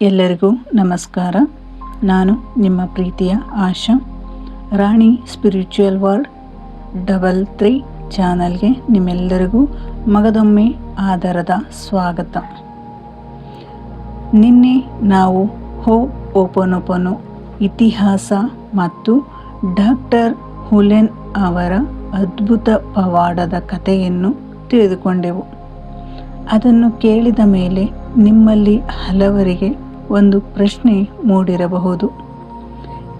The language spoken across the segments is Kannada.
ಎಲ್ಲರಿಗೂ ನಮಸ್ಕಾರ. ನಾನು ನಿಮ್ಮ ಪ್ರೀತಿಯ ಆಶಾ. ರಾಣಿ ಸ್ಪಿರಿಚುವಲ್ ವರ್ಲ್ಡ್ 33 ಚಾನಲ್ಗೆ ನಿಮ್ಮೆಲ್ಲರಿಗೂ ಮಗದೊಮ್ಮೆ ಆದರದ ಸ್ವಾಗತ. ನಿನ್ನೆ ನಾವು ಹೋಪೋನೋಪೋನೋ ಇತಿಹಾಸ ಮತ್ತು ಡಾಕ್ಟರ್ ಹುಲೆನ್ ಅವರ ಅದ್ಭುತ ಪವಾಡದ ಕಥೆಯನ್ನು ತಿಳಿದುಕೊಂಡೆವು. ಅದನ್ನು ಕೇಳಿದ ಮೇಲೆ ನಿಮ್ಮಲ್ಲಿ ಹಲವರಿಗೆ ಒಂದು ಪ್ರಶ್ನೆ ಮೂಡಿರಬಹುದು.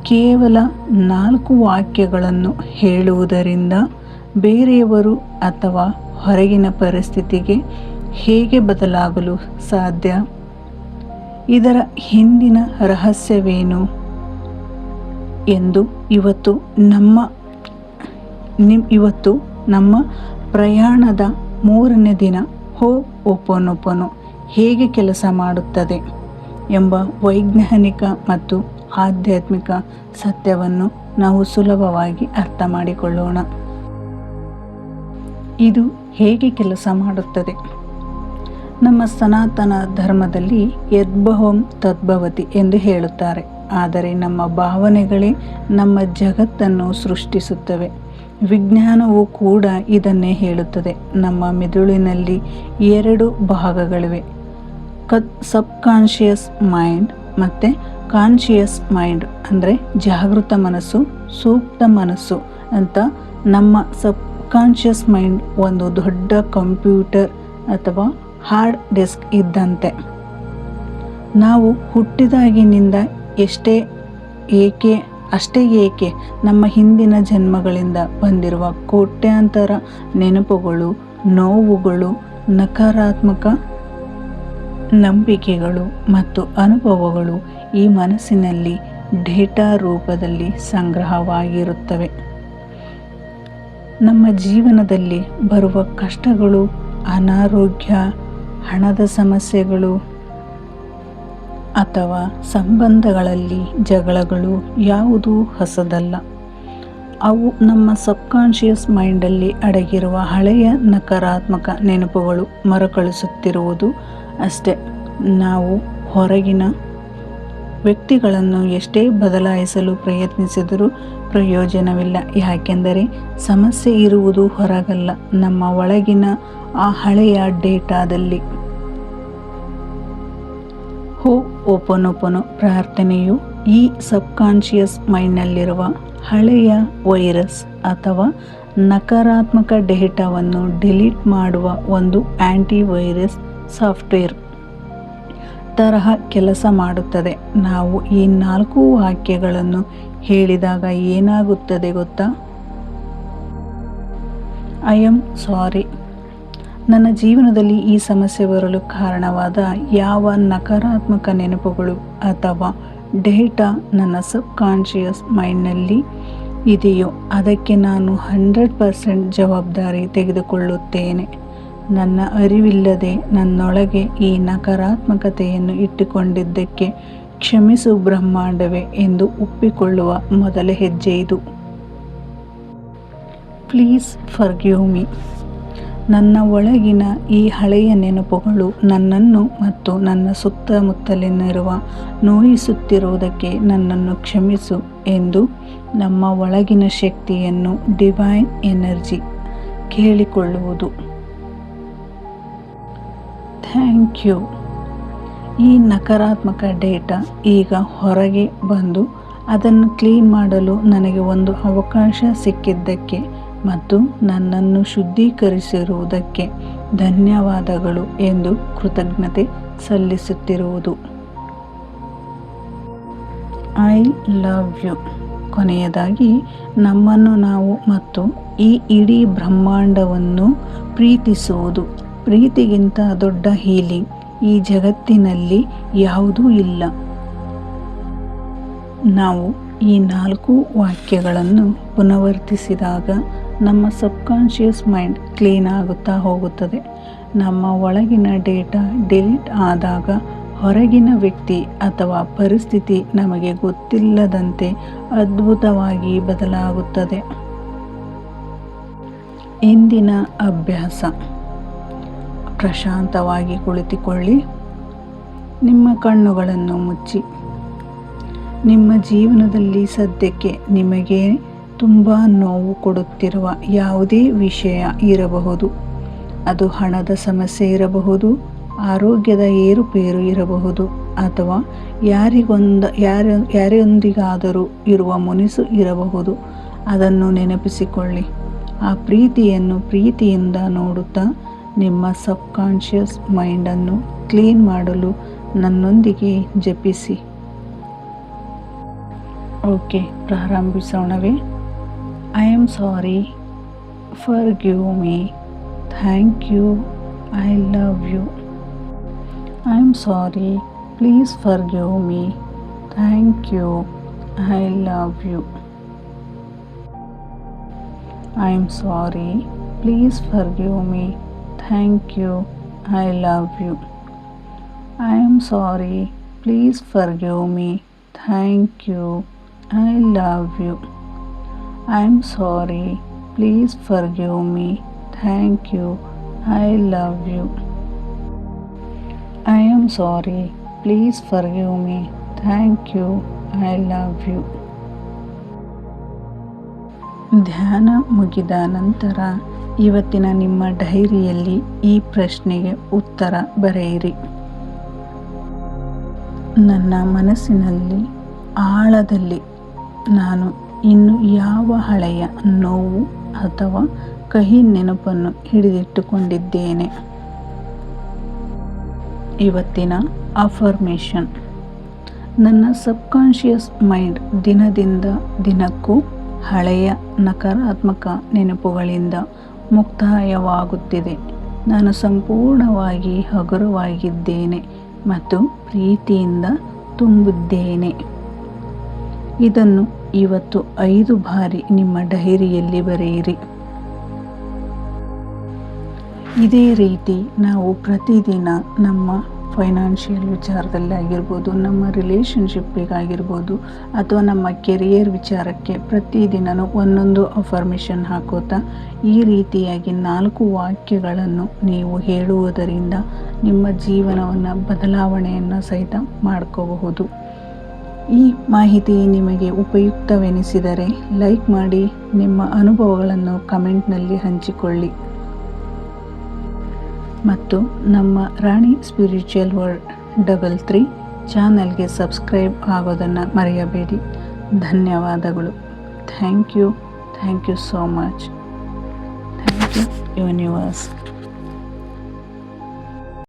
ಕೇವಲ 4 ವಾಕ್ಯಗಳನ್ನು ಹೇಳುವುದರಿಂದ ಬೇರೆಯವರು ಅಥವಾ ಹೊರಗಿನ ಪರಿಸ್ಥಿತಿಗೆ ಹೇಗೆ ಬದಲಾಗಲು ಸಾಧ್ಯ? ಇದರ ಹಿಂದಿನ ರಹಸ್ಯವೇನು ಎಂದು ಇವತ್ತು ನಮ್ಮ ಪ್ರಯಾಣದ 3ನೇ ದಿನ ಹೋಪೋನೋಪೋನೋ ಹೇಗೆ ಕೆಲಸ ಮಾಡುತ್ತದೆ ಎಂಬ ವೈಜ್ಞಾನಿಕ ಮತ್ತು ಆಧ್ಯಾತ್ಮಿಕ ಸತ್ಯವನ್ನು ನಾವು ಸುಲಭವಾಗಿ ಅರ್ಥ ಮಾಡಿಕೊಳ್ಳೋಣ. ಇದು ಹೇಗೆ ಕೆಲಸ ಮಾಡುತ್ತದೆ? ನಮ್ಮ ಸನಾತನ ಧರ್ಮದಲ್ಲಿ ಯದ್ಭವಂ ತದ್ಭವತಿ ಎಂದು ಹೇಳುತ್ತಾರೆ. ಆದರೆ ನಮ್ಮ ಭಾವನೆಗಳೇ ನಮ್ಮ ಜಗತ್ತನ್ನು ಸೃಷ್ಟಿಸುತ್ತವೆ. ವಿಜ್ಞಾನವು ಕೂಡ ಇದನ್ನೇ ಹೇಳುತ್ತದೆ. ನಮ್ಮ ಮೆದುಳಿನಲ್ಲಿ 2 ಭಾಗಗಳಿವೆ, ಸಬ್ಕಾನ್ಷಿಯಸ್ ಮೈಂಡ್ ಮತ್ತು ಕಾನ್ಷಿಯಸ್ ಮೈಂಡ್. ಅಂದರೆ ಜಾಗೃತ ಮನಸ್ಸು, ಸೂಕ್ತ ಮನಸ್ಸು ಅಂತ. ನಮ್ಮ ಸಬ್ಕಾನ್ಷಿಯಸ್ ಮೈಂಡ್ ಒಂದು ದೊಡ್ಡ ಕಂಪ್ಯೂಟರ್ ಅಥವಾ ಹಾರ್ಡ್ ಡಿಸ್ಕ್ ಇದ್ದಂತೆ. ನಾವು ಹುಟ್ಟಿದಾಗಿನಿಂದ ಅಷ್ಟೇ ಏಕೆ ನಮ್ಮ ಹಿಂದಿನ ಜನ್ಮಗಳಿಂದ ಬಂದಿರುವ ಕೋಟ್ಯಾಂತರ ನೆನಪುಗಳು, ನೋವುಗಳು, ನಕಾರಾತ್ಮಕ ನಂಬಿಕೆಗಳು ಮತ್ತು ಅನುಭವಗಳು ಈ ಮನಸ್ಸಿನಲ್ಲಿ ಡೇಟಾ ರೂಪದಲ್ಲಿ ಸಂಗ್ರಹವಾಗಿರುತ್ತವೆ. ನಮ್ಮ ಜೀವನದಲ್ಲಿ ಬರುವ ಕಷ್ಟಗಳು, ಅನಾರೋಗ್ಯ, ಹಣದ ಸಮಸ್ಯೆಗಳು ಅಥವಾ ಸಂಬಂಧಗಳಲ್ಲಿ ಜಗಳಗಳು ಯಾವುದೂ ಹೊಸದಲ್ಲ. ಅವು ನಮ್ಮ ಸಬ್ಕಾನ್ಷಿಯಸ್ ಮೈಂಡಲ್ಲಿ ಅಡಗಿರುವ ಹಳೆಯ ನಕಾರಾತ್ಮಕ ನೆನಪುಗಳು ಮರುಕಳಿಸುತ್ತಿರುವುದು ಅಷ್ಟೇ. ನಾವು ಹೊರಗಿನ ವ್ಯಕ್ತಿಗಳನ್ನು ಎಷ್ಟೇ ಬದಲಾಯಿಸಲು ಪ್ರಯತ್ನಿಸಿದರೂ ಪ್ರಯೋಜನವಿಲ್ಲ. ಯಾಕೆಂದರೆ ಸಮಸ್ಯೆ ಇರುವುದು ಹೊರಗಲ್ಲ, ನಮ್ಮ ಒಳಗಿನ ಆ ಹಳೆಯ ಡೇಟಾದಲ್ಲಿ. ಹೋಪೋನೋಪೋನೋ ಪ್ರಾರ್ಥನೆಯು ಈ ಸಬ್ಕಾನ್ಷಿಯಸ್ ಮೈಂಡ್ನಲ್ಲಿರುವ ಹಳೆಯ ವೈರಸ್ ಅಥವಾ ನಕಾರಾತ್ಮಕ ಡೇಟಾವನ್ನು ಡಿಲೀಟ್ ಮಾಡುವ ಒಂದು ಆಂಟಿವೈರಸ್ ಸಾಫ್ಟ್ವೇರ್ ತರಹ ಕೆಲಸ ಮಾಡುತ್ತದೆ. ನಾವು ಈ 4 ವಾಕ್ಯಗಳನ್ನು ಹೇಳಿದಾಗ ಏನಾಗುತ್ತದೆ ಗೊತ್ತಾ? ಐ ಆಮ್ ಸಾರಿ. ನನ್ನ ಜೀವನದಲ್ಲಿ ಈ ಸಮಸ್ಯೆ ಬರಲು ಕಾರಣವಾದ ಯಾವ ನಕಾರಾತ್ಮಕ ನೆನಪುಗಳು ಅಥವಾ ಡೇಟಾ ನನ್ನ ಸಬ್ಕಾನ್ಷಿಯಸ್ ಮೈಂಡ್ನಲ್ಲಿ ಇದೆಯೋ ಅದಕ್ಕೆ ನಾನು 100% ಜವಾಬ್ದಾರಿ ತೆಗೆದುಕೊಳ್ಳುತ್ತೇನೆ. ನನ್ನ ಅರಿವಿಲ್ಲದೆ ನನ್ನೊಳಗೆ ಈ ನಕಾರಾತ್ಮಕತೆಯನ್ನು ಇಟ್ಟುಕೊಂಡಿದ್ದಕ್ಕೆ ಕ್ಷಮಿಸು ಬ್ರಹ್ಮಾಂಡವೇ ಎಂದು ಒಪ್ಪಿಕೊಳ್ಳುವ ಮೊದಲ ಹೆಜ್ಜೆ ಇದು. Please forgive me. ನನ್ನ ಒಳಗಿನ ಈ ಹಳೆಯ ನೆನಪುಗಳು ನನ್ನನ್ನು ಮತ್ತು ನನ್ನ ಸುತ್ತಮುತ್ತಲಿನಿರುವ ನೋಯಿಸುತ್ತಿರುವುದಕ್ಕೆ ನನ್ನನ್ನು ಕ್ಷಮಿಸು ಎಂದು ನಮ್ಮ ಒಳಗಿನ ಶಕ್ತಿಯನ್ನು, ಡಿವೈನ್ ಎನರ್ಜಿ ಕೇಳಿಕೊಳ್ಳುವುದು. Thank you. ಈ ನಕಾರಾತ್ಮಕ ಡೇಟಾ ಈಗ ಹೊರಗೆ ಬಂದು ಅದನ್ನು ಕ್ಲೀನ್ ಮಾಡಲು ನನಗೆ ಒಂದು ಅವಕಾಶ ಸಿಕ್ಕಿದ್ದಕ್ಕೆ ಮತ್ತು ನನ್ನನ್ನು ಶುದ್ಧೀಕರಿಸಿರುವುದಕ್ಕೆ ಧನ್ಯವಾದಗಳು ಎಂದು ಕೃತಜ್ಞತೆ ಸಲ್ಲಿಸುತ್ತಿರುವುದು. I love you. ಕೊನೆಯದಾಗಿ ನಮ್ಮನ್ನು ನಾವು ಮತ್ತು ಈ ಇಡೀ ಬ್ರಹ್ಮಾಂಡವನ್ನು ಪ್ರೀತಿಸುವುದು. ಪ್ರೀತಿಗಿಂತ ದೊಡ್ಡ ಹೀಲಿಂಗ್ ಈ ಜಗತ್ತಿನಲ್ಲಿ ಯಾವುದೂ ಇಲ್ಲ. ನಾವು ಈ 4 ವಾಕ್ಯಗಳನ್ನು ಪುನರಾವರ್ತಿಸಿದಾಗ ನಮ್ಮ ಸಬ್ಕಾನ್ಷಿಯಸ್ ಮೈಂಡ್ ಕ್ಲೀನ್ ಆಗುತ್ತಾ ಹೋಗುತ್ತದೆ. ನಮ್ಮ ಒಳಗಿನ ಡೇಟಾ ಡಿಲೀಟ್ ಆದಾಗ ಹೊರಗಿನ ವ್ಯಕ್ತಿ ಅಥವಾ ಪರಿಸ್ಥಿತಿ ನಮಗೆ ಗೊತ್ತಿಲ್ಲದಂತೆ ಅದ್ಭುತವಾಗಿ ಬದಲಾಗುತ್ತದೆ. ಇಂದಿನ ಅಭ್ಯಾಸ: ಪ್ರಶಾಂತವಾಗಿ ಕುಳಿತುಕೊಳ್ಳಿ. ನಿಮ್ಮ ಕಣ್ಣುಗಳನ್ನು ಮುಚ್ಚಿ. ನಿಮ್ಮ ಜೀವನದಲ್ಲಿ ಸದ್ಯಕ್ಕೆ ನಿಮಗೆ ತುಂಬ ನೋವು ಕೊಡುತ್ತಿರುವ ಯಾವುದೇ ವಿಷಯ ಇರಬಹುದು. ಅದು ಹಣದ ಸಮಸ್ಯೆ ಇರಬಹುದು, ಆರೋಗ್ಯದ ಏರುಪೇರು ಇರಬಹುದು, ಅಥವಾ ಯಾರೊಂದಿಗಾದರೂ ಇರುವ ಮುನಿಸು ಇರಬಹುದು. ಅದನ್ನು ನೆನಪಿಸಿಕೊಳ್ಳಿ. ಆ ಪ್ರೀತಿಯನ್ನು ಪ್ರೀತಿಯಿಂದ ನೋಡುತ್ತಾ ನಿಮ್ಮ ಸಬ್ಕಾನ್ಷಿಯಸ್ ಮೈಂಡನ್ನು ಕ್ಲೀನ್ ಮಾಡಲು ನನ್ನೊಂದಿಗೆ ಜಪಿಸಿ. ಓಕೆ, ಪ್ರಾರಂಭಿಸೋಣವೇ? I am sorry, forgive me, thank you, I love you. I am sorry, please forgive me, thank you, I love you. I am sorry, please forgive me, thank you, I love you. I am sorry, please forgive me, thank you, I love you. I am sorry, please forgive me, thank you, I love you. I am sorry, please forgive me, thank you, I love you. ಧ್ಯಾನ ಮುಗಿದ ನಂತರ ಇವತ್ತಿನ ನಿಮ್ಮ ಡೈರಿಯಲ್ಲಿ ಈ ಪ್ರಶ್ನೆಗೆ ಉತ್ತರ ಬರೆಯಿರಿ. ನನ್ನ ಮನಸ್ಸಿನಲ್ಲಿ ಆಳದಲ್ಲಿ ನಾನು ಇನ್ನು ಯಾವ ಹಳೆಯ ನೋವು ಅಥವಾ ಕಹಿ ನೆನಪನ್ನು ಹಿಡಿದಿಟ್ಟುಕೊಂಡಿದ್ದೇನೆ? ಇವತ್ತಿನ ಅಫರ್ಮೇಷನ್: ನನ್ನ ಸಬ್ಕಾನ್ಷಿಯಸ್ ಮೈಂಡ್ ದಿನದಿಂದ ದಿನಕ್ಕೂ ಹಳೆಯ ನಕಾರಾತ್ಮಕ ನೆನಪುಗಳಿಂದ ಮುಕ್ತಾಯವಾಗುತ್ತಿದೆ. ನಾನು ಸಂಪೂರ್ಣವಾಗಿ ಹಗುರವಾಗಿದ್ದೇನೆ ಮತ್ತು ಪ್ರೀತಿಯಿಂದ ತುಂಬಿದ್ದೇನೆ. ಇದನ್ನು ಇವತ್ತು 5 ಬಾರಿ ನಿಮ್ಮ ಡೈರಿಯಲ್ಲಿ ಬರೆಯಿರಿ. ಇದೇ ರೀತಿ ನಾವು ಪ್ರತಿದಿನ ನಮ್ಮ ಫೈನಾನ್ಷಿಯಲ್ ವಿಚಾರದಲ್ಲಿ ಆಗಿರ್ಬೋದು, ನಮ್ಮ ರಿಲೇಷನ್ಶಿಪ್ಪಿಗಾಗಿರ್ಬೋದು, ಅಥವಾ ನಮ್ಮ ಕೆರಿಯರ್ ವಿಚಾರಕ್ಕೆ ಪ್ರತಿದಿನವೂ ಒಂದೊಂದು ಅಫರ್ಮೇಷನ್ ಹಾಕೋತಾ ಈ ರೀತಿಯಾಗಿ 4 ವಾಕ್ಯಗಳನ್ನು ನೀವು ಹೇಳುವುದರಿಂದ ನಿಮ್ಮ ಜೀವನವನ್ನು ಬದಲಾವಣೆಯನ್ನು ಸಹಿತ ಮಾಡ್ಕೋಬಹುದು. ಈ ಮಾಹಿತಿ ನಿಮಗೆ ಉಪಯುಕ್ತವೆನಿಸಿದರೆ ಲೈಕ್ ಮಾಡಿ, ನಿಮ್ಮ ಅನುಭವಗಳನ್ನು ಕಮೆಂಟ್ನಲ್ಲಿ ಹಂಚಿಕೊಳ್ಳಿ ಮತ್ತು ನಮ್ಮ ರಾಣಿ ಸ್ಪಿರಿಚುವಲ್ ವರ್ಲ್ಡ್ 33 ಚಾನಲ್ಗೆ ಸಬ್ಸ್ಕ್ರೈಬ್ ಆಗೋದನ್ನು ಮರೆಯಬೇಡಿ. ಧನ್ಯವಾದಗಳು. Thank you so much. Thank you universe.